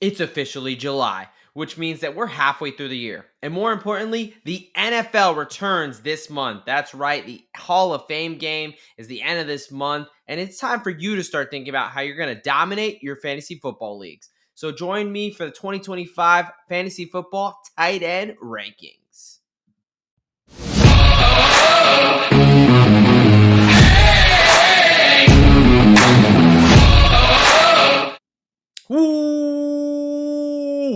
It's officially July, which means that we're halfway through the year. And more importantly, the NFL returns this month. That's right, the Hall of Fame game is the end of this month, and it's time for you to start thinking about how you're going to dominate your fantasy football leagues. So join me for the 2025 Fantasy Football Tight End Rankings.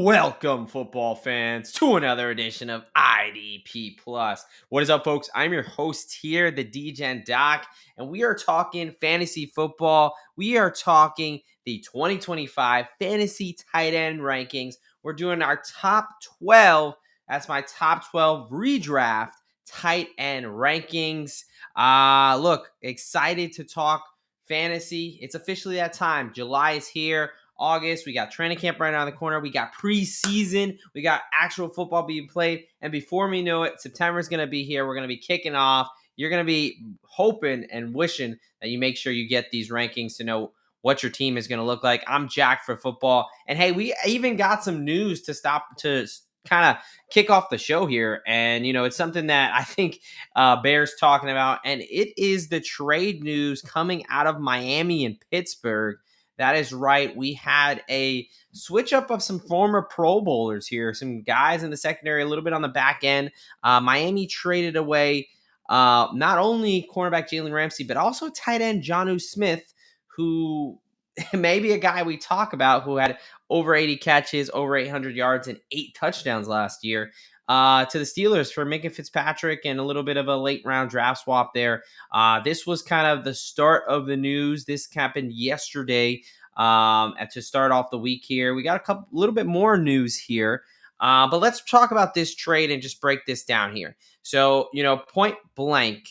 Welcome, football fans, to another edition of IDP Plus. What is up, folks? I'm your host here, the DGen Doc, and we are talking fantasy football. We are talking the 2025 Fantasy Tight End Rankings. We're doing our top 12. That's my top 12 redraft tight end rankings. Look, excited to talk fantasy. It's officially that time. July is here. August, we got training camp right around the corner. We got preseason. We got actual football being played. And before we know it, September is going to be here. We're going to be kicking off. You're going to be hoping and wishing that you make sure you get these rankings to know what your team is going to look like. I'm jacked for football. And hey, we even got some news to kind of kick off the show here. And, it's something that I think Bear's talking about. And it is the trade news coming out of Miami and Pittsburgh. That is right. We had a switch up of some former Pro Bowlers here, some guys in the secondary, a little bit on the back end. Miami traded away not only cornerback Jalen Ramsey, but also tight end Jonnu Smith, who may be a guy we talk about who had over 80 catches, over 800 yards, and 8 touchdowns last year. To the Steelers for Minka Fitzpatrick and a little bit of a late round draft swap there. This was kind of the start of the news. This happened yesterday to start off the week here. We got a little bit more news here. But let's talk about this trade and just break this down here. So, point blank,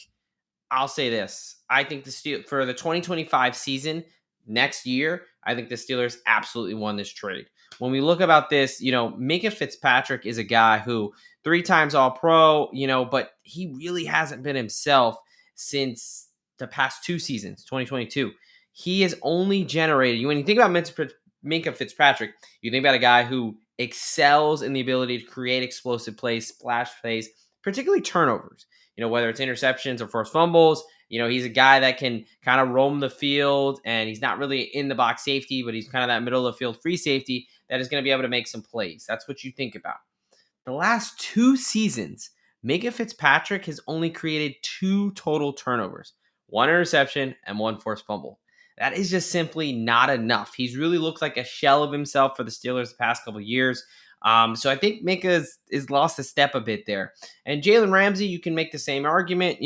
I'll say this. I think for the 2025 season next year, I think the Steelers absolutely won this trade. When we look about this, Minka Fitzpatrick is a guy who 3 times All-Pro, but he really hasn't been himself since the past 2 seasons, 2022. He has only generated, when you think about Minka Fitzpatrick, you think about a guy who excels in the ability to create explosive plays, splash plays, particularly turnovers. Whether it's interceptions or forced fumbles, he's a guy that can kind of roam the field, and he's not really in the box safety, but he's kind of that middle of the field free safety that is going to be able to make some plays. That's what you think about. The last 2 seasons, Minka Fitzpatrick has only created 2 total turnovers, 1 interception and 1 forced fumble. That is just simply not enough. He's really looked like a shell of himself for the Steelers the past couple of years. So I think Minka is lost a step a bit there. And Jalen Ramsey, you can make the same argument.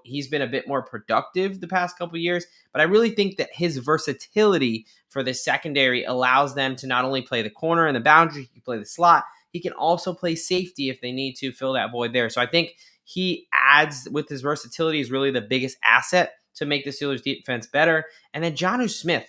He's been a bit more productive the past couple of years, but I really think that his versatility for the secondary allows them to not only play the corner and the boundary, he can play the slot. He can also play safety if they need to fill that void there. So I think he adds, with his versatility, is really the biggest asset to make the Steelers defense better. And then Jonnu Smith.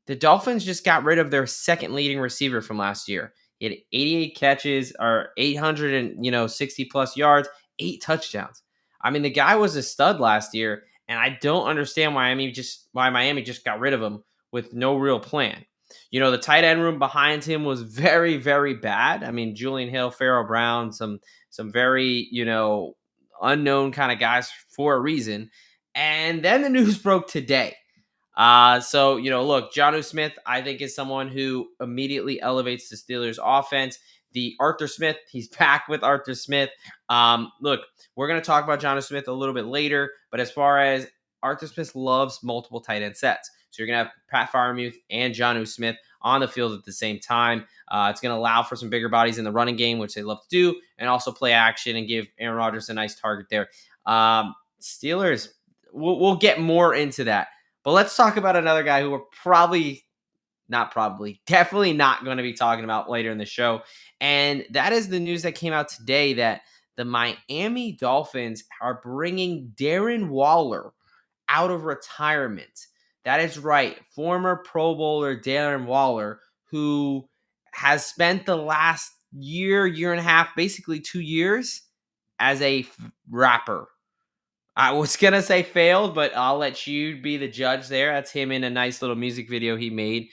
The Dolphins just got rid of their second leading receiver from last year. He had 88 catches or 860 plus yards, 8 touchdowns. I mean, the guy was a stud last year, and I don't understand why Miami just got rid of him with no real plan. The tight end room behind him was very, very bad. I mean, Julian Hill, Pharaoh Brown, some very, unknown kind of guys for a reason. And then the news broke today. Look, Jonnu Smith, I think, is someone who immediately elevates the Steelers' offense. The Arthur Smith, he's back with Arthur Smith. Look, we're going to talk about Jonnu Smith a little bit later, but as far as Arthur Smith loves multiple tight end sets. So you're going to have Pat Freiermuth and Jonnu Smith on the field at the same time. It's going to allow for some bigger bodies in the running game, which they love to do, and also play action and give Aaron Rodgers a nice target there. Steelers, we'll get more into that. But let's talk about another guy who we're definitely not going to be talking about later in the show. And that is the news that came out today that the Miami Dolphins are bringing Darren Waller out of retirement. That is right. Former Pro Bowler Darren Waller, who has spent the last year and a half, basically 2 years, as a rapper. I was going to say failed, but I'll let you be the judge there. That's him in a nice little music video he made.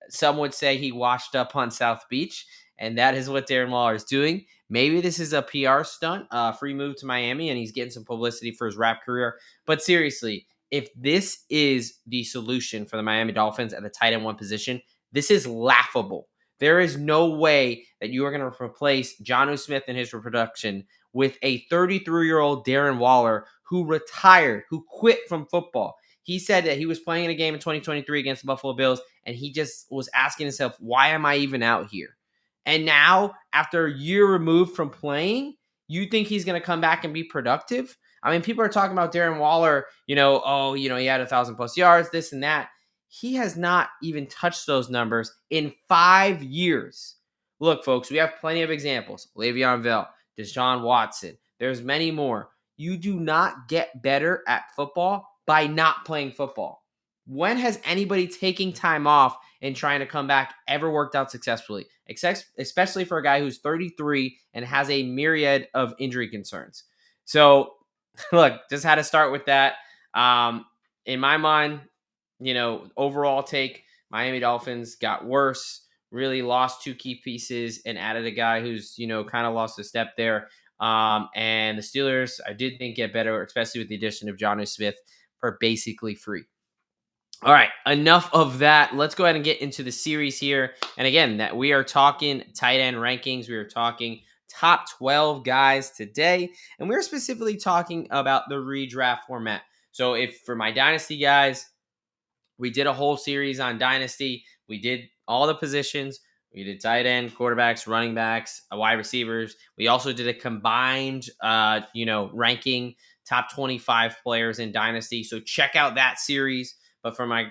Some would say he washed up on South Beach, and that is what Darren Waller is doing. Maybe this is a PR stunt, free move to Miami, and he's getting some publicity for his rap career. But seriously, if this is the solution for the Miami Dolphins at the tight end one position, this is laughable. There is no way that you are going to replace Jonnu Smith and his production with a 33-year-old Darren Waller who retired, who quit from football. He said that he was playing in a game in 2023 against the Buffalo Bills, and he just was asking himself, why am I even out here? And now, after a year removed from playing, you think he's going to come back and be productive? I mean, people are talking about Darren Waller, he had 1,000+ yards, this and that. He has not even touched those numbers in 5 years. Look, folks, we have plenty of examples. Le'Veon Bell, Deshaun Watson. There's many more. You do not get better at football by not playing football. When has anybody taking time off and trying to come back ever worked out successfully? Especially for a guy who's 33 and has a myriad of injury concerns. So, look, just had to start with that. In my mind, overall take, Miami Dolphins got worse, really lost two key pieces and added a guy who's, kind of lost a step there. And the Steelers, I did think get better, especially with the addition of Jonnu Smith for basically free. All right, enough of that. Let's go ahead and get into the series here. And again, that we are talking tight end rankings. We are talking top 12 guys today. And we're specifically talking about the redraft format. So if for my dynasty guys, we did a whole series on Dynasty. We did all the positions. We did tight end, quarterbacks, running backs, wide receivers. We also did a combined, ranking top 25 players in Dynasty. So check out that series. But for my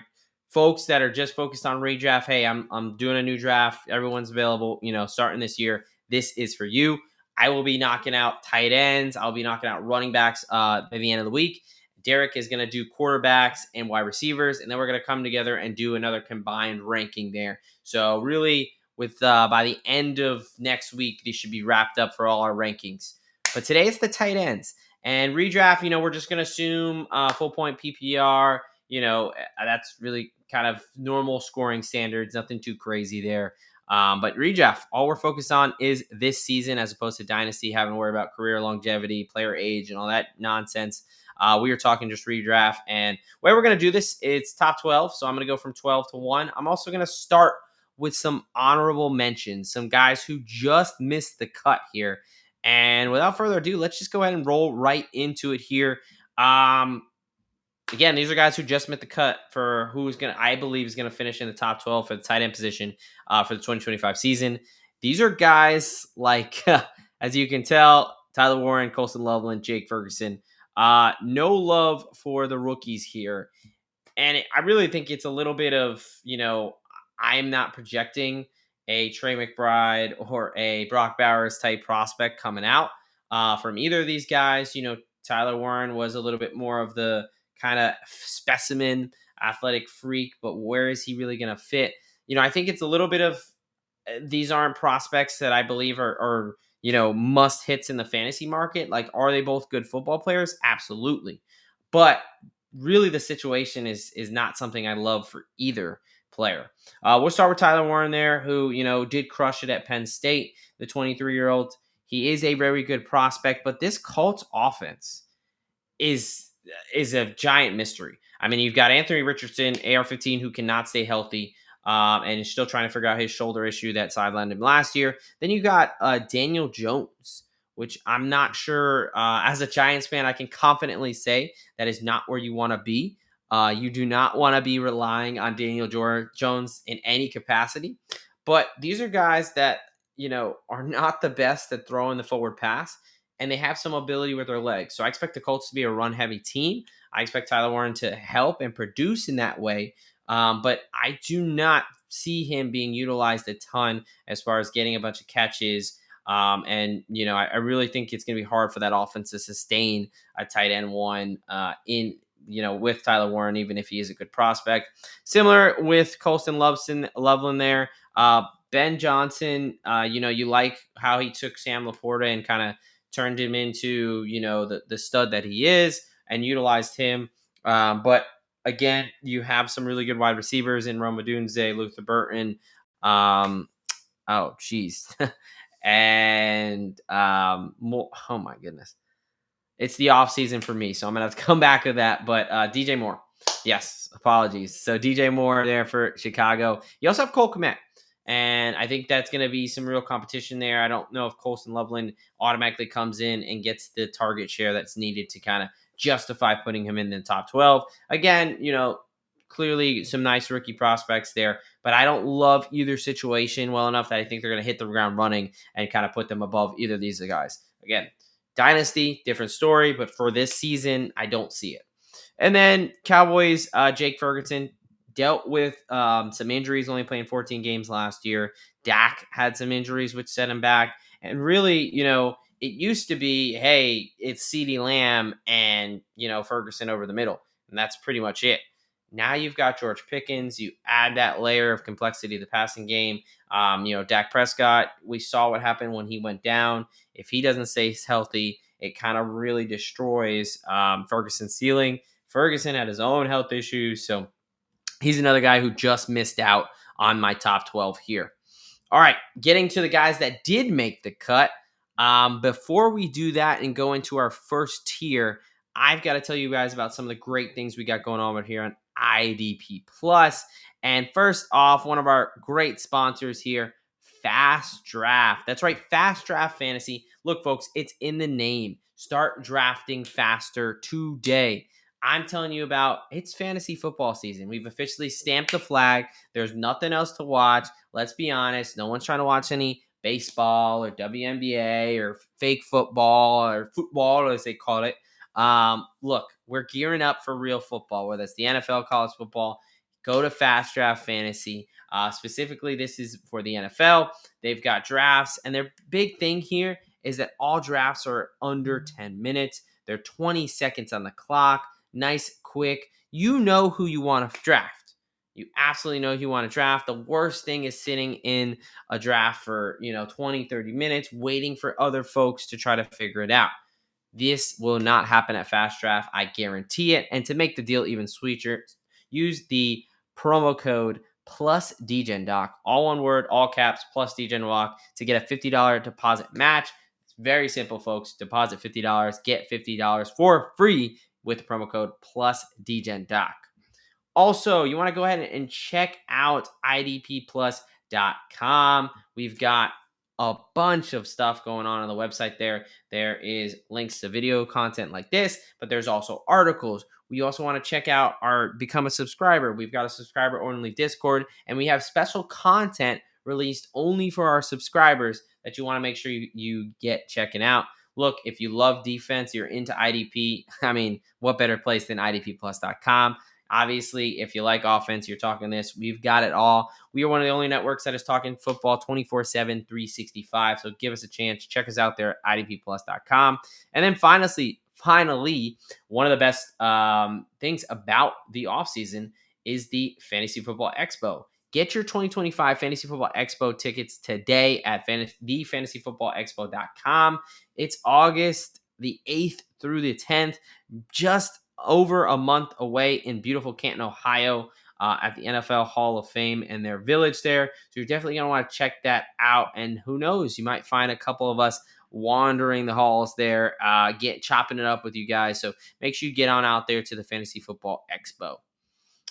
folks that are just focused on redraft, hey, I'm doing a new draft. Everyone's available, starting this year. This is for you. I will be knocking out tight ends. I'll be knocking out running backs at the end of the week. Derek is going to do quarterbacks and wide receivers, and then we're going to come together and do another combined ranking there. So really, with by the end of next week, these should be wrapped up for all our rankings. But today it's the tight ends. And redraft, we're just going to assume full point PPR. That's really kind of normal scoring standards, nothing too crazy there. But redraft, all we're focused on is this season as opposed to dynasty, having to worry about career longevity, player age, and all that nonsense. We are talking just redraft. And the way we're going to do this, it's top 12. So I'm going to go from 12 to 1. I'm also going to start with some honorable mentions, some guys who just missed the cut here. And without further ado, let's just go ahead and roll right into it here. Again, these are guys who just missed the cut for I believe is going to finish in the top 12 for the tight end position for the 2025 season. These are guys like, as you can tell, Tyler Warren, Colston Loveland, Jake Ferguson. No love for the rookies here. And I really think it's a little bit of, I'm not projecting a Trey McBride or a Brock Bowers type prospect coming out from either of these guys. Tyler Warren was a little bit more of the kind of specimen, athletic freak, but where is he really going to fit? I think it's a little bit of these aren't prospects that I believe are must hits in the fantasy market. Like, are they both good football players? Absolutely. But really the situation is not something I love for either player. We'll start with Tyler Warren there, who, did crush it at Penn State, the 23-year-old. He is a very good prospect, but this Colts offense is a giant mystery. I mean, you've got Anthony Richardson, AR-15, who cannot stay healthy. And is still trying to figure out his shoulder issue that sidelined him last year. Then you got Daniel Jones, which I'm not sure. As a Giants fan, I can confidently say that is not where you want to be. You do not want to be relying on Daniel Jones in any capacity. But these are guys that, are not the best at throwing the forward pass, and they have some ability with their legs. So I expect the Colts to be a run-heavy team. I expect Tyler Warren to help and produce in that way. But I do not see him being utilized a ton as far as getting a bunch of catches. And I really think it's going to be hard for that offense to sustain a tight end one with Tyler Warren, even if he is a good prospect. Similar with Colston Loveland there. Ben Johnson, you like how he took Sam Laporta and kind of turned him into, the stud that he is and utilized him. But Again, you have some really good wide receivers in Rome Odunze, Luther Burton. Um, oh, geez. And oh my goodness. It's the off season for me, so I'm gonna have to come back to that. But DJ Moore, yes, apologies. So DJ Moore there for Chicago. You also have Cole Kmet, and I think that's gonna be some real competition there. I don't know if Colston Loveland automatically comes in and gets the target share that's needed to kind of justify putting him in the top 12. Again, clearly some nice rookie prospects there, but I don't love either situation well enough that I think they're gonna hit the ground running and kind of put them above either of these guys. Again, Dynasty, different story, but for this season, I don't see it. And then Cowboys, Jake Ferguson dealt with some injuries, only playing 14 games last year. Dak had some injuries, which set him back. And really, it used to be, hey, it's CeeDee Lamb and, Ferguson over the middle. And that's pretty much it. Now you've got George Pickens. You add that layer of complexity to the passing game. Dak Prescott, we saw what happened when he went down. If he doesn't stay healthy, it kind of really destroys Ferguson's ceiling. Ferguson had his own health issues, so he's another guy who just missed out on my top 12 here. All right, getting to the guys that did make the cut. Before we do that and go into our first tier, I've got to tell you guys about some of the great things we got going on over here on IDP Plus. And first off, one of our great sponsors here, Fast Draft. That's right, Fast Draft Fantasy. Look, folks, it's in the name. Start drafting faster today. I'm telling you about it's fantasy football season. We've officially stamped the flag. There's nothing else to watch. Let's be honest. No one's trying to watch any baseball or WNBA or fake football, as they call it. Look, we're gearing up for real football, whether it's the NFL, college football. Go to Fast Draft Fantasy. Specifically, this is for the NFL. They've got drafts, and their big thing here is that all drafts are under 10 minutes. They're 20 seconds on the clock. Nice, quick. You know who you want to draft. You absolutely know who you want to draft. The worst thing is sitting in a draft for, 20, 30 minutes, waiting for other folks to try to figure it out. This will not happen at Fast Draft. I guarantee it. And to make the deal even sweeter, use the promo code plus DGenDoc, all one word, all caps, plus DGenDoc to get a $50 deposit match. It's very simple, folks. Deposit $50, get $50 for free with the promo code plus DGenDoc. Also, you want to go ahead and check out idpplus.com. We've got a bunch of stuff going on the website there. There is links to video content like this, but there's also articles. We also want to check out our Become a Subscriber. We've got a subscriber-only Discord, and we have special content released only for our subscribers that you want to make sure you get checking out. Look, if you love defense, you're into IDP, I mean, what better place than idpplus.com? Obviously, if you like offense, you're talking this. We've got it all. We are one of the only networks that is talking football 24/7, 365. So give us a chance. Check us out there at idpplus.com. And then finally, one of the best things about the offseason is the Fantasy Football Expo. Get your 2025 Fantasy Football Expo tickets today at thefantasyfootballexpo.com. It's August the 8th through the 10th. Just over a month away in beautiful Canton, Ohio, at the NFL Hall of Fame and their village there. So you're definitely going to want to check that out. And who knows, you might find a couple of us wandering the halls there, chopping it up with you guys. So make sure you get on out there to the Fantasy Football Expo.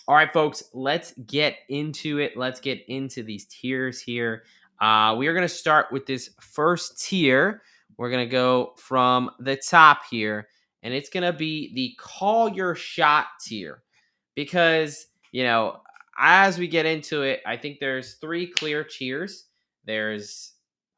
All right, folks, let's get into it. Let's get into these tiers here. We are going to start with this first tier. We're going to go from the top here, and it's going to be the call your shot tier because, as we get into it, I think there's three clear tiers. There's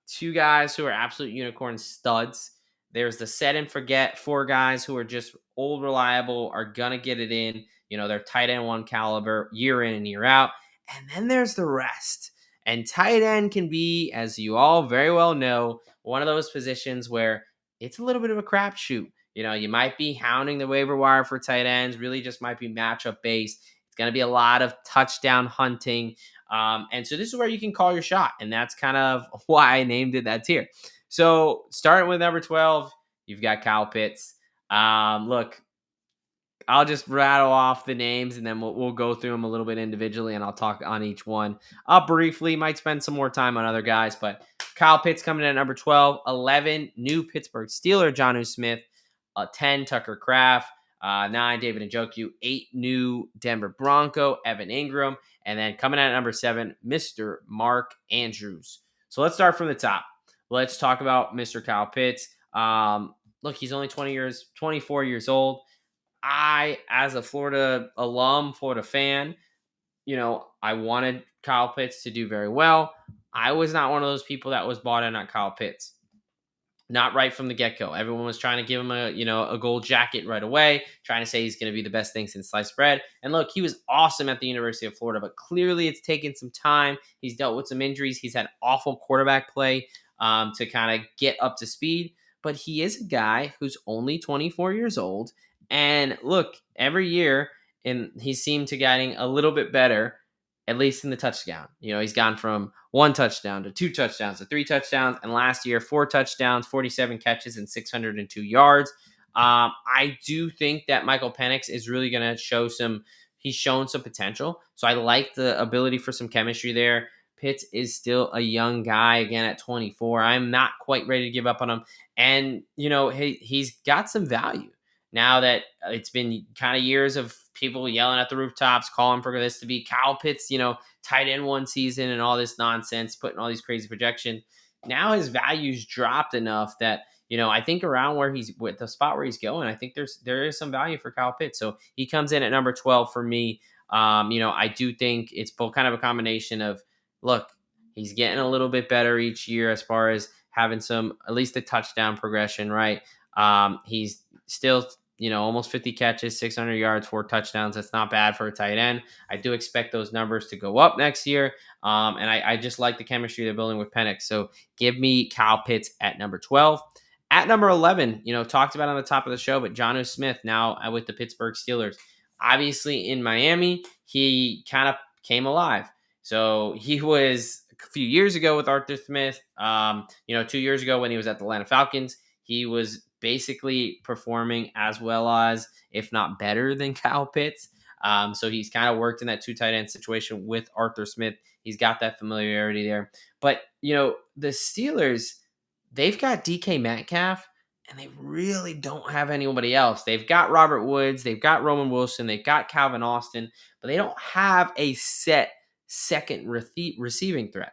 two guys who are absolute unicorn studs. There's the set and forget four guys who are just old reliable, are going to get it in. They're tight end one caliber year in and year out. And then there's the rest. And tight end can be, as you all very well know, one of those positions where it's a little bit of a crapshoot. You might be hounding the waiver wire for tight ends, really just might be matchup based. It's going to be a lot of touchdown hunting. And so this is where you can call your shot. And that's kind of why I named it that tier. So starting with number 12, you've got Kyle Pitts. Look, I'll just rattle off the names and then we'll go through them a little bit individually, and I'll talk on each one. I'll briefly might spend some more time on other guys, but Kyle Pitts coming in at number 12, 11 new Pittsburgh Steeler Jonnu Smith, 10 Tucker Kraft, 9 David Njoku, 8 new Denver Bronco Evan Ingram, and then coming in at number 7 Mr. Mark Andrews. So let's start from the top. Let's talk about Mr. Kyle Pitts. Look, he's only 24 years old. I, as a Florida alum, Florida fan, I wanted Kyle Pitts to do very well. I was not one of those people that was bought in on Kyle Pitts. Not right from the get-go. Everyone was trying to give him a gold jacket right away, trying to say he's going to be the best thing since sliced bread. And look, he was awesome at the University of Florida, but clearly it's taken some time. He's dealt with some injuries. He's had awful quarterback play to kind of get up to speed. But he is a guy who's only 24 years old. And look, every year, and he seemed to getting a little bit better, at least in the touchdown. He's gone from 1 touchdown to 2 touchdowns to 3 touchdowns, and last year 4 touchdowns, 47 catches, and 602 yards. I do think that Michael Penix is really going to show some. He's shown some potential, so I like the ability for some chemistry there. Pitts is still a young guy again at 24. I'm not quite ready to give up on him, and he's got some value now that it's been kind of years of people yelling at the rooftops, calling for this to be Kyle Pitts, tight end one season and all this nonsense, putting all these crazy projections. Now his value's dropped enough that, I think around where he's with the spot where he's going, I think there is some value for Kyle Pitts. So he comes in at number 12 for me. I do think it's both kind of a combination of, look, he's getting a little bit better each year as far as having some, at least a touchdown progression, right? He's still, almost 50 catches, 600 yards, 4 touchdowns. That's not bad for a tight end. I do expect those numbers to go up next year. And I just like the chemistry they're building with Penix. So give me Kyle Pitts at number 12. At number 11, talked about on the top of the show, but Jonnu Smith now with the Pittsburgh Steelers. Obviously in Miami, he kind of came alive. So he was a few years ago with Arthur Smith, 2 years ago when he was at the Atlanta Falcons. He was basically performing as well as, if not better than Kyle Pitts. So he's kind of worked in that 2 tight end situation with Arthur Smith. He's got that familiarity there. But, the Steelers, they've got DK Metcalf, and they really don't have anybody else. They've got Robert Woods, they've got Roman Wilson, they've got Calvin Austin, but they don't have a set second receiving threat.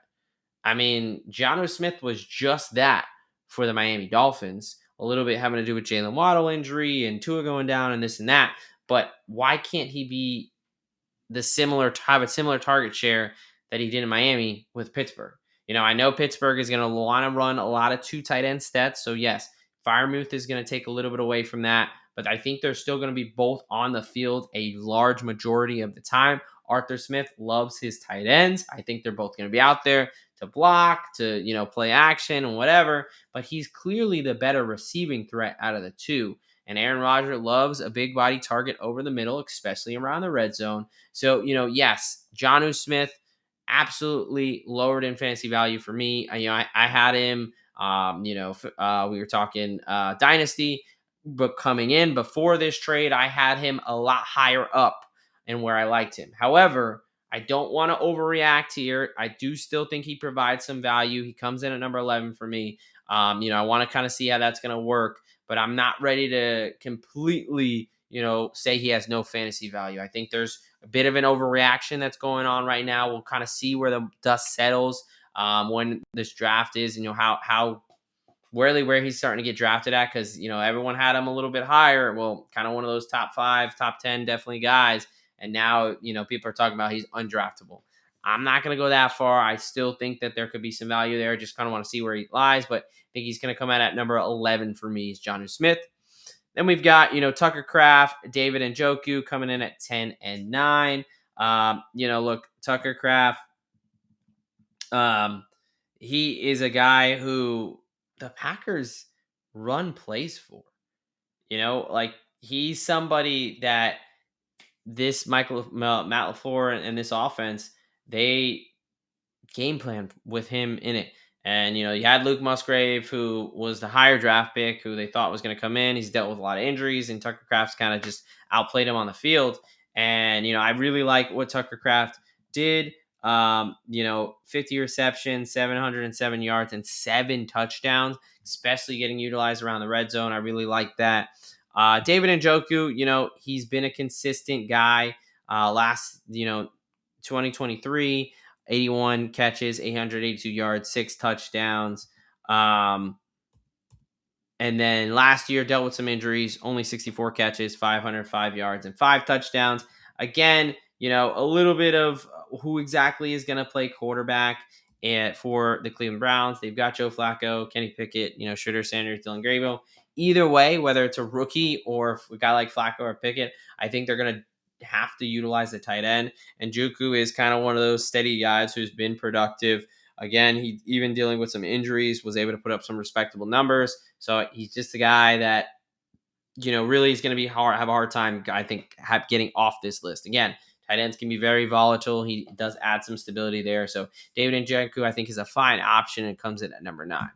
I mean, Jonnu Smith was just that for the Miami Dolphins. A little bit having to do with Jalen Waddle injury and Tua going down and this and that. But why can't he be have a similar target share that he did in Miami with Pittsburgh? I know Pittsburgh is going to want to run a lot of 2 tight end sets. So yes, Freiermuth is going to take a little bit away from that. But I think they're still going to be both on the field a large majority of the time. Arthur Smith loves his tight ends. I think they're both going to be out there to block, to, play action and whatever. But he's clearly the better receiving threat out of the 2. And Aaron Rodgers loves a big body target over the middle, especially around the red zone. So, yes, Jonnu Smith absolutely lowered in fantasy value for me. I had him, we were talking Dynasty, but coming in before this trade, I had him a lot higher up and where I liked him. However, I don't want to overreact here. I do still think he provides some value. He comes in at number 11 for me. I want to kind of see how that's going to work, but I'm not ready to completely, say he has no fantasy value. I think there's a bit of an overreaction that's going on right now. We'll kind of see where the dust settles when this draft is, and how where he's starting to get drafted at, because everyone had him a little bit higher. Well, kind of one of those top 5, top 10 definitely guys, and now people are talking about he's undraftable. I'm not going to go that far. I still think that there could be some value there. Just kind of want to see where he lies, but I think he's going to come out at number 11 for me is Jonnu Smith. Then we've got, Tucker Kraft, David Njoku coming in at 10 and 9. Look, Tucker Kraft, he is a guy who the Packers run plays for. He's somebody that this Matt LaFleur and this offense, they game plan with him in it. And, you had Luke Musgrave, who was the higher draft pick, who they thought was going to come in. He's dealt with a lot of injuries, and Tucker Kraft's kind of just outplayed him on the field. And, I really like what Tucker Kraft did. 50 receptions, 707 yards, and 7 touchdowns, especially getting utilized around the red zone. I really like that. David Njoku, he's been a consistent guy. Last, 2023, 81 catches, 882 yards, 6 touchdowns. And then last year dealt with some injuries, only 64 catches, 505 yards, and 5 touchdowns. Again, a little bit of who exactly is going to play quarterback for the Cleveland Browns. They've got Joe Flacco, Kenny Pickett, Shooter Sanders, Dylan Gravo. Either way, whether it's a rookie or a guy like Flacco or Pickett, I think they're going to have to utilize the tight end. And Juku is kind of one of those steady guys who's been productive. Again, he even dealing with some injuries, was able to put up some respectable numbers. So he's just a guy that, really is going to have a hard time, I think, getting off this list. Again, tight ends can be very volatile. He does add some stability there. So David Njoku, I think, is a fine option and comes in at number 9.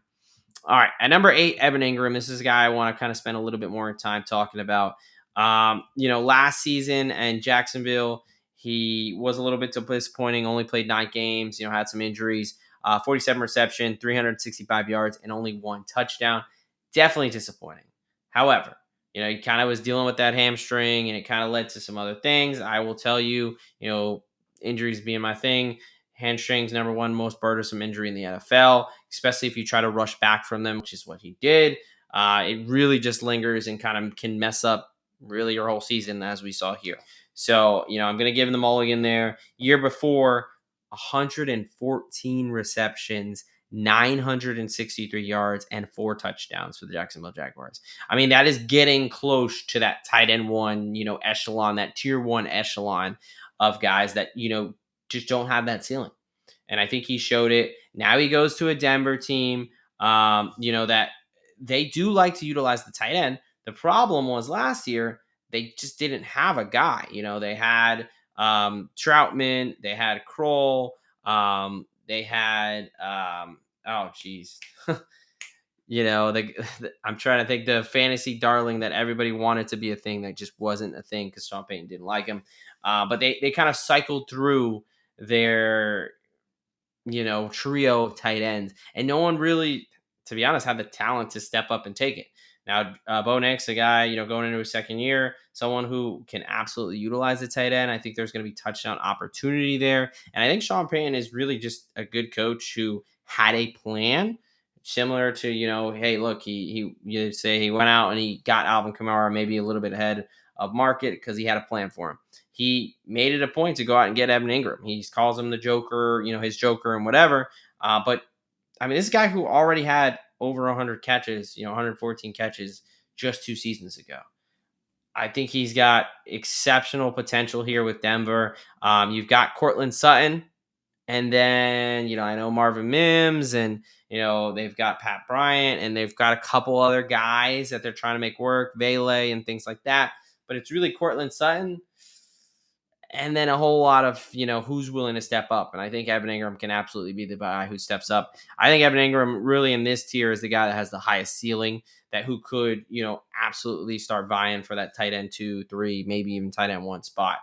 All right, at number 8, Evan Ingram. This is a guy I want to kind of spend a little bit more time talking about. Last season in Jacksonville, he was a little bit disappointing. Only played 9 games. Had some injuries. 47 reception, 365 yards, and only 1 touchdown. Definitely disappointing. However, he kind of was dealing with that hamstring, and it kind of led to some other things. I will tell you, injuries being my thing. Hamstrings, number 1 most burdensome injury in the NFL, especially if you try to rush back from them, which is what he did. It really just lingers and kind of can mess up really your whole season, as we saw here. So, I'm going to give him the mulligan there. Year before, 114 receptions, 963 yards, and 4 touchdowns for the Jacksonville Jaguars. I mean, that is getting close to that tight end 1, echelon, that tier 1 echelon of guys that, just don't have that ceiling. And I think he showed it. Now he goes to a Denver team, that they do like to utilize the tight end. The problem was last year, they just didn't have a guy. They had Troutman, they had Kroll, they had, oh, geez. I'm trying to think the fantasy darling that everybody wanted to be a thing that just wasn't a thing because Sean Payton didn't like him. But they kind of cycled through their, trio of tight ends, and no one really, to be honest, had the talent to step up and take it. Now, Bo Nix, a guy, going into his second year, someone who can absolutely utilize the tight end. I think there's going to be touchdown opportunity there. And I think Sean Payton is really just a good coach who had a plan similar to, hey, look, you say he went out and he got Alvin Kamara maybe a little bit ahead of market because he had a plan for him. He made it a point to go out and get Evan Ingram. He calls him the Joker, his Joker and whatever. But I mean, this guy who already had over 100 catches, 114 catches just 2 seasons ago. I think he's got exceptional potential here with Denver. You've got Cortland Sutton, and then, I know Marvin Mims, and, they've got Pat Bryant, and they've got a couple other guys that they're trying to make work, Vele and things like that. But it's really Cortland Sutton, and then a whole lot of, who's willing to step up. And I think Evan Ingram can absolutely be the guy who steps up. I think Evan Ingram really in this tier is the guy that has the highest ceiling, that who could, absolutely start vying for that tight end 2, 3, maybe even tight end 1 spot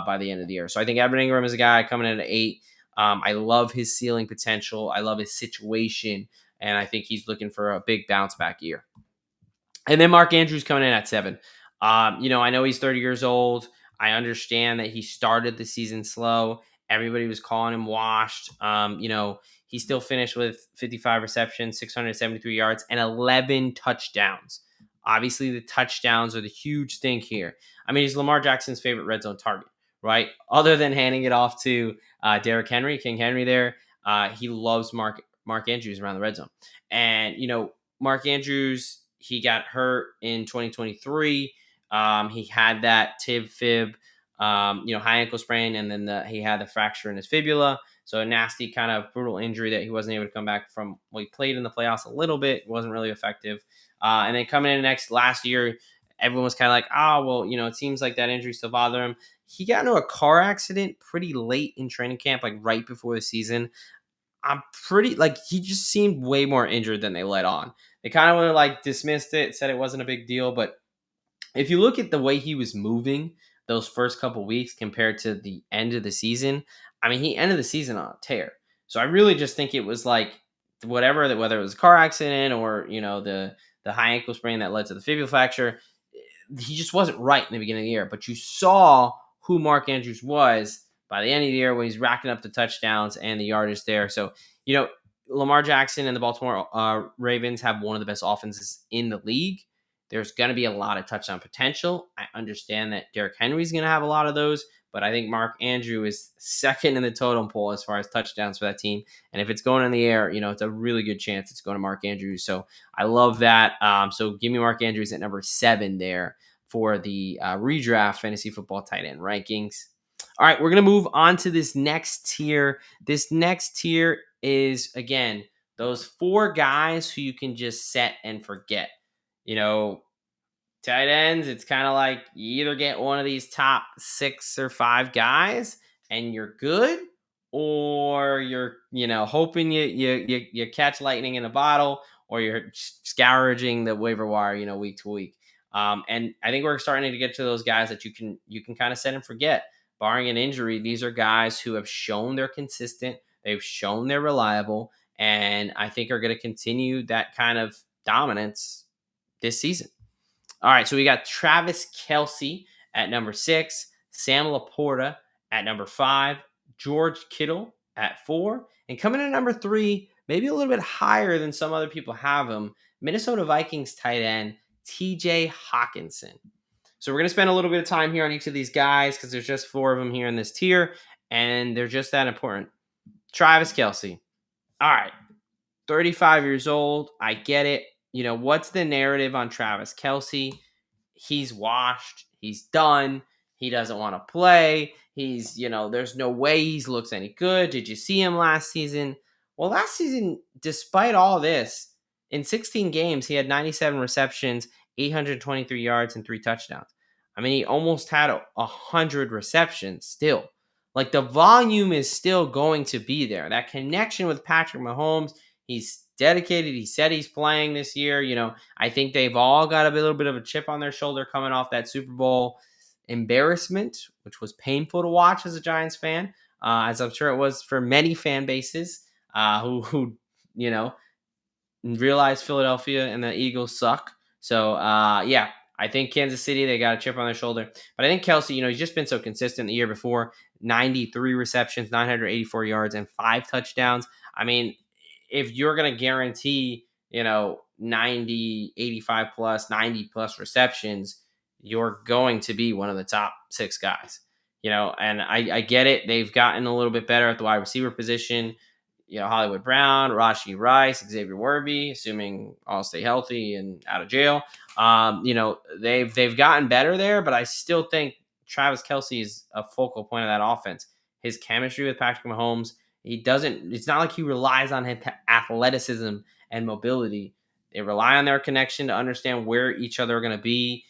by the end of the year. So I think Evan Ingram is a guy coming in at 8. I love his ceiling potential. I love his situation. And I think he's looking for a big bounce back year. And then Mark Andrews coming in at 7. I know he's 30 years old. I understand that he started the season slow. Everybody was calling him washed. He still finished with 55 receptions, 673 yards, and 11 touchdowns. Obviously, the touchdowns are the huge thing here. I mean, he's Lamar Jackson's favorite red zone target, right? Other than handing it off to Derrick Henry, King Henry there, he loves Mark Andrews around the red zone. And, Mark Andrews, he got hurt in 2023. He had that fib, high ankle sprain, and then he had the fracture in his fibula. So a nasty kind of brutal injury that he wasn't able to come back from. Well, he played in the playoffs a little bit, wasn't really effective. And then coming in last year, everyone was kind of like, it seems like that injury still bothered him. He got into a car accident pretty late in training camp, like right before the season. I'm pretty like he just seemed way more injured than they let on. They kind of like dismissed it, said it wasn't a big deal, but if you look at the way he was moving those first couple weeks compared to the end of the season, I mean, he ended the season on a tear. So I really just think it was like whatever that, whether it was a car accident or the high ankle sprain that led to the fibula fracture, he just wasn't right in the beginning of the year. But you saw who Mark Andrews was by the end of the year when he's racking up the touchdowns and the yardage there. So you know, Lamar Jackson and the Baltimore Ravens have one of the best offenses in the league. There's going to be a lot of touchdown potential. I understand that Derrick Henry's going to have a lot of those, but I think Mark Andrew is second in the totem pole as far as touchdowns for that team. And if it's going in the air, it's a really good chance it's going to Mark Andrews. So I love that. So give me Mark Andrews at number 7 there for the redraft fantasy football tight end rankings. All right, we're going to move on to this next tier. This next tier is, again, those 4 guys who you can just set and forget. Tight ends, it's kind of like you either get one of these top 6 or 5 guys and you're good, or you're hoping you catch lightning in a bottle, or you're scourging the waiver wire week to week. And I think we're starting to get to those guys that you can kind of set and forget. Barring an injury, these are guys who have shown they're consistent, they've shown they're reliable, and I think are going to continue that kind of dominance this season. All right, so we got Travis Kelce at number 6, Sam Laporta at number 5, George Kittle at 4, and coming in at number 3, maybe a little bit higher than some other people have him, Minnesota Vikings tight end TJ Hawkinson. So we're going to spend a little bit of time here on each of these guys because there's just 4 of them here in this tier, and they're just that important. Travis Kelce. All right, 35 years old. I get it. What's the narrative on Travis Kelce? He's washed. He's done. He doesn't want to play. There's no way he looks any good. Did you see him last season? Well, last season, despite all this, in 16 games, he had 97 receptions, 823 yards, and 3 touchdowns. I mean, he almost had 100 receptions still. Like, the volume is still going to be there. That connection with Patrick Mahomes, he's dedicated. He said he's playing this year. I think they've all got a little bit of a chip on their shoulder coming off that Super Bowl embarrassment, which was painful to watch as a Giants fan, as I'm sure it was for many fan bases who realize Philadelphia and the Eagles suck. So, yeah, I think Kansas City, they got a chip on their shoulder. But I think Kelce, he's just been so consistent the year before. 93 receptions, 984 yards, and 5 touchdowns. I mean, if you're going to guarantee, 90, 85 plus, 90 plus receptions, you're going to be one of the top 6 guys. And I get it. They've gotten a little bit better at the wide receiver position. Hollywood Brown, Rashee Rice, Xavier Worthy, assuming all stay healthy and out of jail. They've gotten better there, but I still think Travis Kelce is a focal point of that offense. His chemistry with Patrick Mahomes, it's not like he relies on his athleticism and mobility. They rely on their connection to understand where each other are going to be,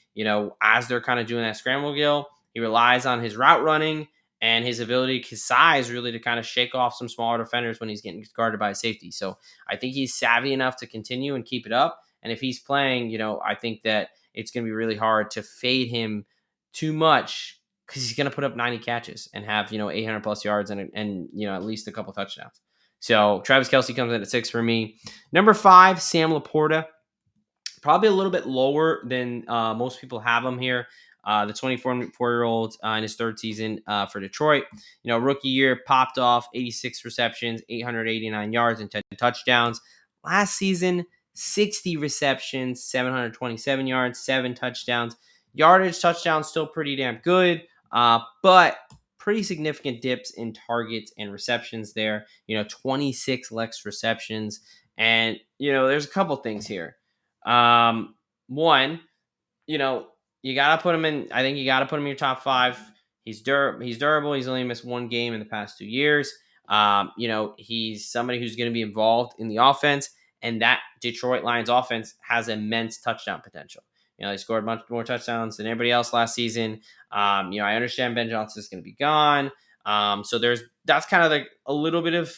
as they're kind of doing that scramble gill. He relies on his route running and his ability, his size, really to kind of shake off some smaller defenders when he's getting guarded by a safety. So I think he's savvy enough to continue and keep it up. And if he's playing, I think that it's going to be really hard to fade him too much because he's going to put up 90 catches and have, 800 plus yards and at least a couple touchdowns. So Travis Kelce comes in at 6 for me. Number 5, Sam Laporta. Probably a little bit lower than most people have him here. The 24-year-old in his 3rd season for Detroit. Rookie year, popped off 86 receptions, 889 yards, and 10 touchdowns. Last season, 60 receptions, 727 yards, 7 touchdowns. Yardage touchdowns still pretty damn good, but pretty significant dips in targets and receptions there. 26 less receptions. And, there's a couple things here. One, you gotta put him in. I think you gotta put him in your top 5. He's durable. He's only missed 1 game in the past 2 years. He's somebody who's going to be involved in the offense, and that Detroit Lions offense has immense touchdown potential. They scored much more touchdowns than anybody else last season. I understand Ben Johnson is going to be gone. So that's kind of like a little bit of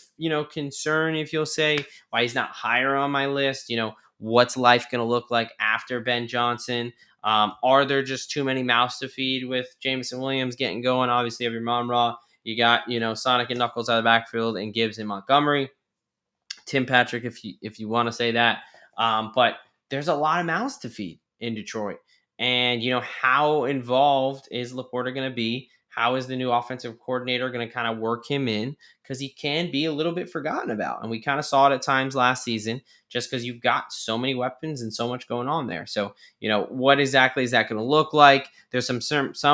concern, if you'll say, why he's not higher on my list. What's life going to look like after Ben Johnson? Are there just too many mouths to feed with Jameson Williams getting going? Obviously, you have your Mon Ra. You got Sonic and Knuckles out of the backfield, and Gibbs and Montgomery. Tim Patrick, if you want to say that. But there's a lot of mouths to feed in Detroit, and how involved is Laporta going to be? How is the new offensive coordinator going to kind of work him in? Because he can be a little bit forgotten about, and we kind of saw it at times last season, just because you've got so many weapons and so much going on there. So what exactly is that going to look like? There's some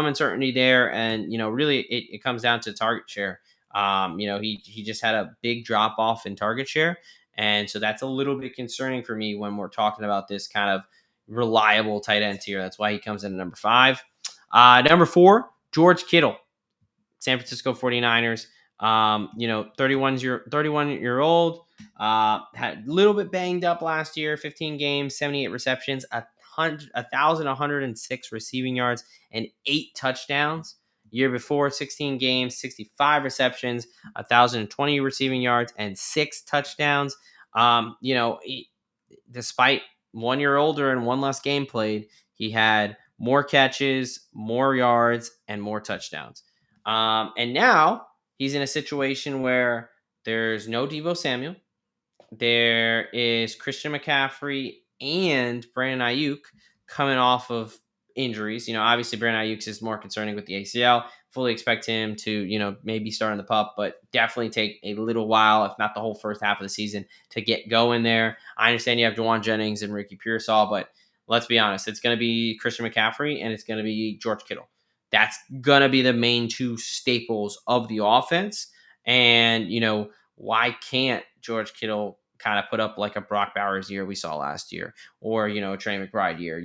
uncertainty there, and really it comes down to target share. He just had a big drop off in target share, and so that's a little bit concerning for me when we're talking about this kind of reliable tight end tier. That's why he comes in at number 5. Number 4, George Kittle, San Francisco 49ers. 31-year old, had a little bit banged up last year, 15 games, 78 receptions, 1,106 receiving yards, and 8 touchdowns. Year before, 16 games, 65 receptions, 1,020 receiving yards, and 6 touchdowns. Despite 1 year older and one less game played, he had more catches, more yards, and more touchdowns. And now he's in a situation where there's no Deebo Samuel. There is Christian McCaffrey and Brandon Ayuk coming off of injuries. Obviously Brandon Ayuk is more concerning with the ACL. Fully expect him to, maybe start on the pup, but definitely take a little while, if not the whole first half of the season, to get going there. I understand you have Juwan Jennings and Ricky Pearsall, but let's be honest, it's going to be Christian McCaffrey and it's going to be George Kittle. That's going to be the main two staples of the offense. And, why can't George Kittle kind of put up like a Brock Bowers year we saw last year, or Trey McBride year?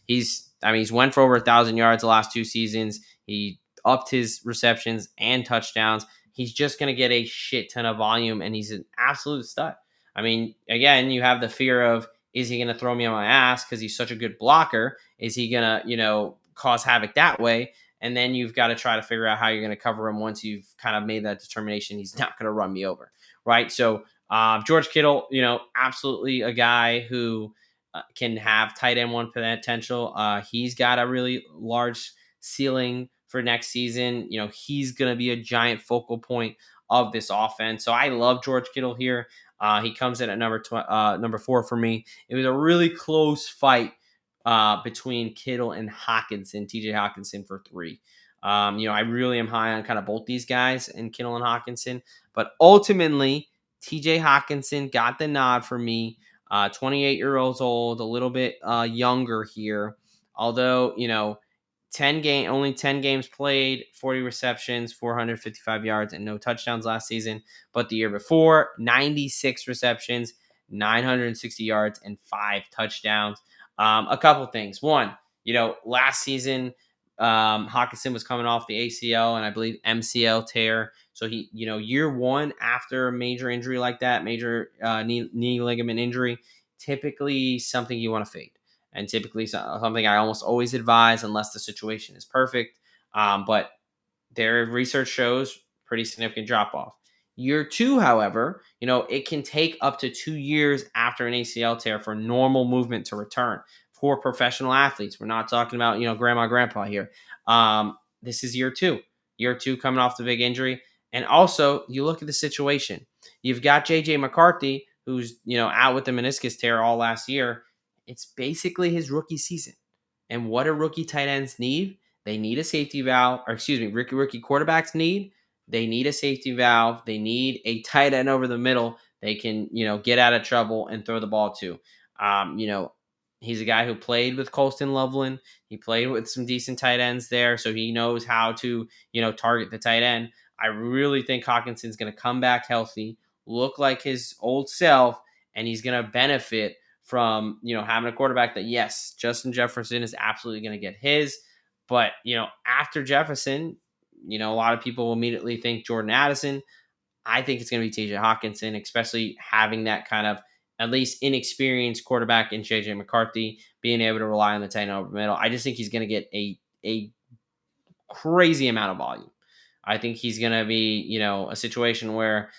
He's went for over 1,000 yards the last 2 seasons. He upped his receptions and touchdowns. He's just going to get a shit ton of volume, and he's an absolute stud. Again, you have the fear of, is he going to throw me on my ass because he's such a good blocker? Is he going to cause havoc that way? And then you've got to try to figure out how you're going to cover him once you've kind of made that determination he's not going to run me over, right? So George Kittle, absolutely a guy who can have tight end 1 potential. He's got a really large ceiling for next season. He's going to be a giant focal point of this offense. So I love George Kittle here. He comes in at number 4 for me. It was a really close fight between Kittle and Hawkinson, TJ Hawkinson for 3. I really am high on kind of both these guys, and Kittle and Hawkinson, but ultimately TJ Hawkinson got the nod for me. 28 years old, a little bit younger here, although only 10 games played, 40 receptions, 455 yards, and no touchdowns last season. But the year before, 96 receptions, 960 yards, and 5 touchdowns. A couple things. One, last season, Hawkinson was coming off the ACL and I believe MCL tear. So he, year 1 after a major injury like that, major knee ligament injury, typically something you want to fade. And typically something I almost always advise unless the situation is perfect. But their research shows pretty significant drop off. Year 2, however, it can take up to 2 years after an ACL tear for normal movement to return for professional athletes. We're not talking about, grandma, grandpa here. This is year 2. Year 2 coming off the big injury. And also, you look at the situation. You've got J.J. McCarthy, who's, out with the meniscus tear all last year. It's basically his rookie season. And what do rookie tight ends need? They need a safety valve, or excuse me, rookie quarterbacks need. They need a safety valve. They need a tight end over the middle they can, get out of trouble and throw the ball to. He's a guy who played with Colston Loveland. He played with some decent tight ends there, so he knows how to, target the tight end. I really think Hawkinson's going to come back healthy, look like his old self, and he's going to benefit from, having a quarterback that, yes, Justin Jefferson is absolutely going to get his. But, after Jefferson, a lot of people will immediately think Jordan Addison. I think it's going to be TJ Hawkinson, especially having that kind of at least inexperienced quarterback in JJ McCarthy, being able to rely on the tight end over the middle. I just think he's going to get a crazy amount of volume. I think he's going to be, a situation where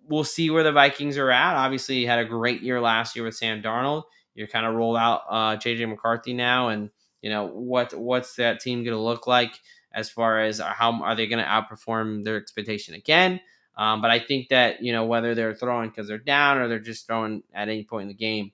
we'll see where the Vikings are at. Obviously, he had a great year last year with Sam Darnold. You're kind of rolled out JJ McCarthy now, and what's that team going to look like as far as how are they going to outperform their expectation again? But I think that whether they're throwing because they're down or they're just throwing at any point in the game,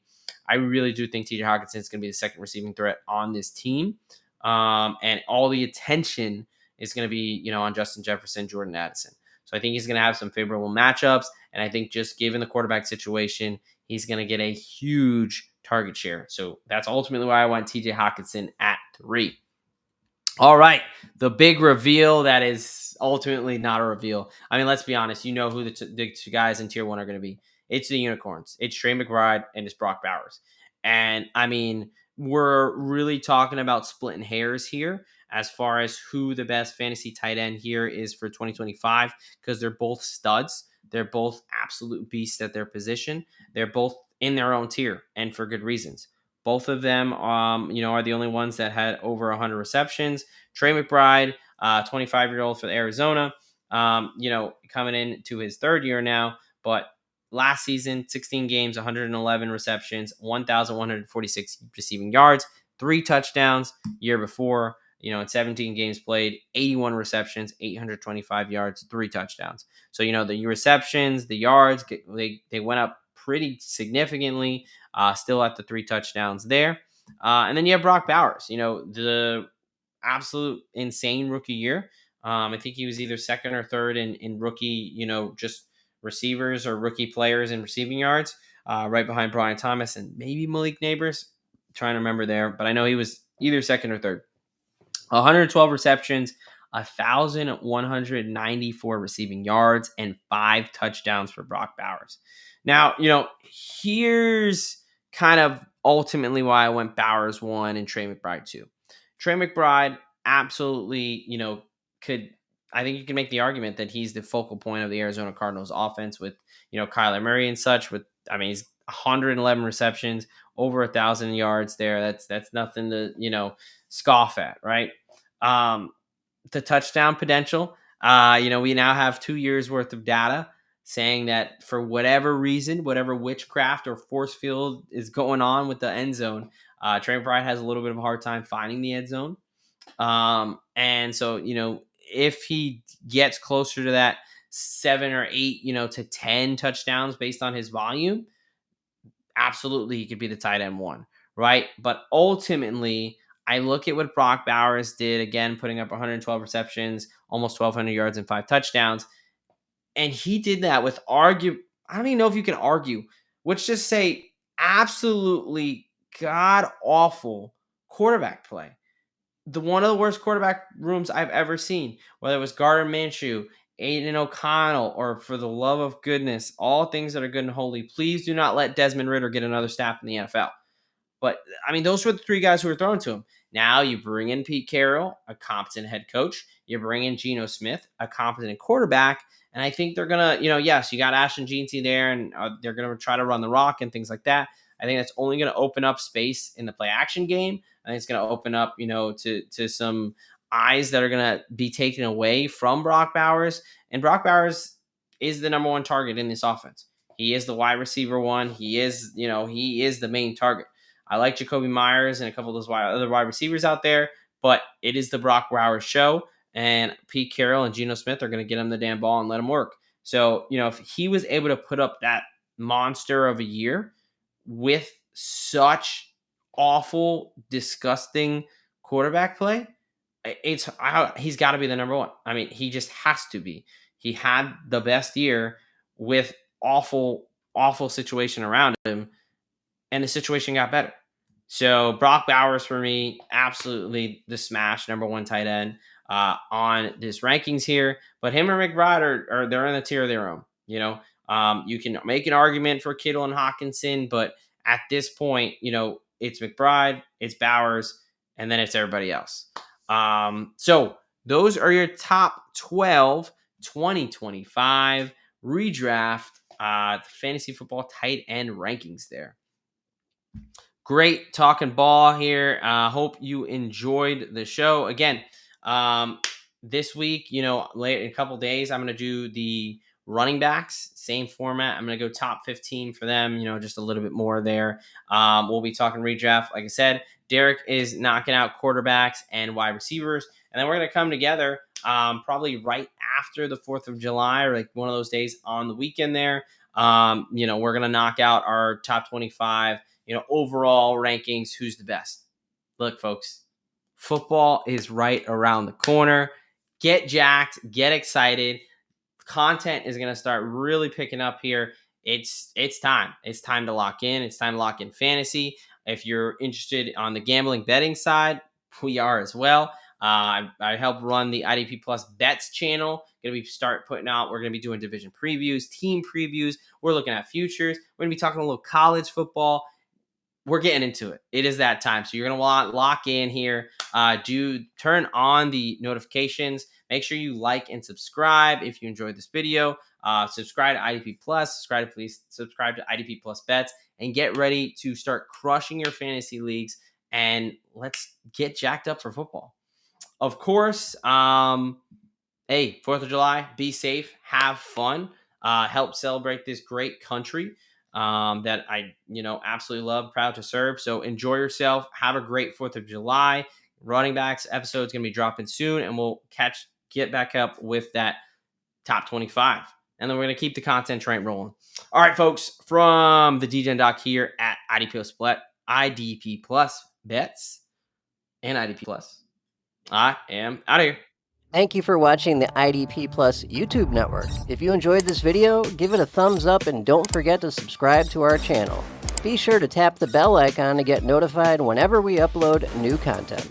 I really do think TJ Hawkinson is going to be the second receiving threat on this team, and all the attention is going to be on Justin Jefferson, Jordan Addison. So I think he's going to have some favorable matchups. And I think just given the quarterback situation, he's going to get a huge target share. So that's ultimately why I want TJ Hawkinson at 3. All right. The big reveal that is ultimately not a reveal. I mean, let's be honest. You know who the two guys in tier 1 are going to be. It's the Unicorns. It's Trey McBride and it's Brock Bowers. And I mean, we're really talking about splitting hairs here as far as who the best fantasy tight end here is for 2025 because they're both studs. They're both absolute beasts at their position. They're both in their own tier and for good reasons. Both of them, are the only ones that had over 100 receptions. Trey McBride, 25-year-old for Arizona, coming into his third year now, but last season, 16 games, 111 receptions, 1,146 receiving yards, 3 touchdowns. Year before, in 17 games played, 81 receptions, 825 yards, 3 touchdowns. So, the receptions, the yards, they went up pretty significantly, still at the 3 touchdowns there. And then you have Brock Bowers, the absolute insane rookie year. I think he was either second or third in rookie, just receivers or rookie players in receiving yards, right behind Brian Thomas and maybe Malik Neighbors. I'm trying to remember there, but I know he was either second or third. 112 receptions, 1,194 receiving yards, and 5 touchdowns for Brock Bowers. Now, here's kind of ultimately why I went Bowers 1 and Trey McBride 2. Trey McBride absolutely, I think you can make the argument that he's the focal point of the Arizona Cardinals offense with, Kyler Murray and such. He's 111 receptions, over 1,000 yards there. That's nothing to, scoff at, right? The touchdown potential. We now have 2 years worth of data saying that for whatever reason, whatever witchcraft or force field is going on with the end zone, Trey McBride has a little bit of a hard time finding the end zone. And so, if he gets closer to that 7 or 8, to 10 touchdowns based on his volume, absolutely he could be the tight end 1, right? But ultimately, I look at what Brock Bowers did, again, putting up 112 receptions, almost 1,200 yards and 5 touchdowns. And he did that with I don't even know if you can argue. Let's just say absolutely god-awful quarterback play. One of the worst quarterback rooms I've ever seen, whether it was Gardner Minshew, Aiden O'Connell, or for the love of goodness, all things that are good and holy, please do not let Desmond Ridder get another snap in the NFL. But, those were the 3 guys who were thrown to him. Now you bring in Pete Carroll, a competent head coach. You bring in Geno Smith, a competent quarterback. And I think they're going to, yes, you got Ashton Jeanty there, and they're going to try to run the rock and things like that. I think that's only going to open up space in the play action game. I think it's going to open up, to some eyes that are going to be taken away from Brock Bowers. And Brock Bowers is the number 1 target in this offense. He is the wide receiver 1. He is the main target. I like Jacoby Myers and a couple of those other wide receivers out there, but it is the Brock Bowers show, and Pete Carroll and Geno Smith are going to get him the damn ball and let him work. So, if he was able to put up that monster of a year with such awful, disgusting quarterback play, he's got to be the number 1. He just has to be. He had the best year with awful, awful situation around him, and the situation got better. So Brock Bowers for me, absolutely the smash number 1 tight end on this rankings here. But him and McBride are they're in a tier of their own. You can make an argument for Kittle and Hawkinson, but at this point, it's McBride, it's Bowers, and then it's everybody else. So those are your top 12 2025 redraft fantasy football tight end rankings there. Great talking ball here. Hope you enjoyed the show. Again, this week, late in a couple days, I'm going to do the running backs, same format. I'm going to go top 15 for them, just a little bit more there. We'll be talking redraft. Like I said, Derek is knocking out quarterbacks and wide receivers. And then we're going to come together probably right after the 4th of July, or like one of those days on the weekend there. We're going to knock out our top 25, overall rankings. Who's the best? Look, folks, football is right around the corner. Get jacked, get excited. Content is going to start really picking up here. It's time. It's time to lock in. It's time to lock in fantasy. If you're interested on the gambling betting side, we are as well. I help run the IDP Plus Bets channel. We're going to be doing division previews, team previews. We're looking at futures. We're going to be talking a little college football. We're getting into it. It is that time. So you're going to want to lock in here. Do turn on the notifications. Make sure you like and subscribe if you enjoyed this video. Subscribe to IDP Plus. Subscribe to IDP Plus Bets, and get ready to start crushing your fantasy leagues. And let's get jacked up for football. Of course, hey, 4th of July, be safe, have fun, help celebrate this great country that I, absolutely love, proud to serve. So enjoy yourself. Have a great 4th of July. Running backs episode is going to be dropping soon, and we'll get back up with that top 25. And then we're going to keep the content train rolling. All right, folks, from the DGen Doc here at IDP Plus Bets and IDP Plus. I am out of here. Thank you for watching the IDP Plus YouTube network. If you enjoyed this video, give it a thumbs up and don't forget to subscribe to our channel. Be sure to tap the bell icon to get notified whenever we upload new content.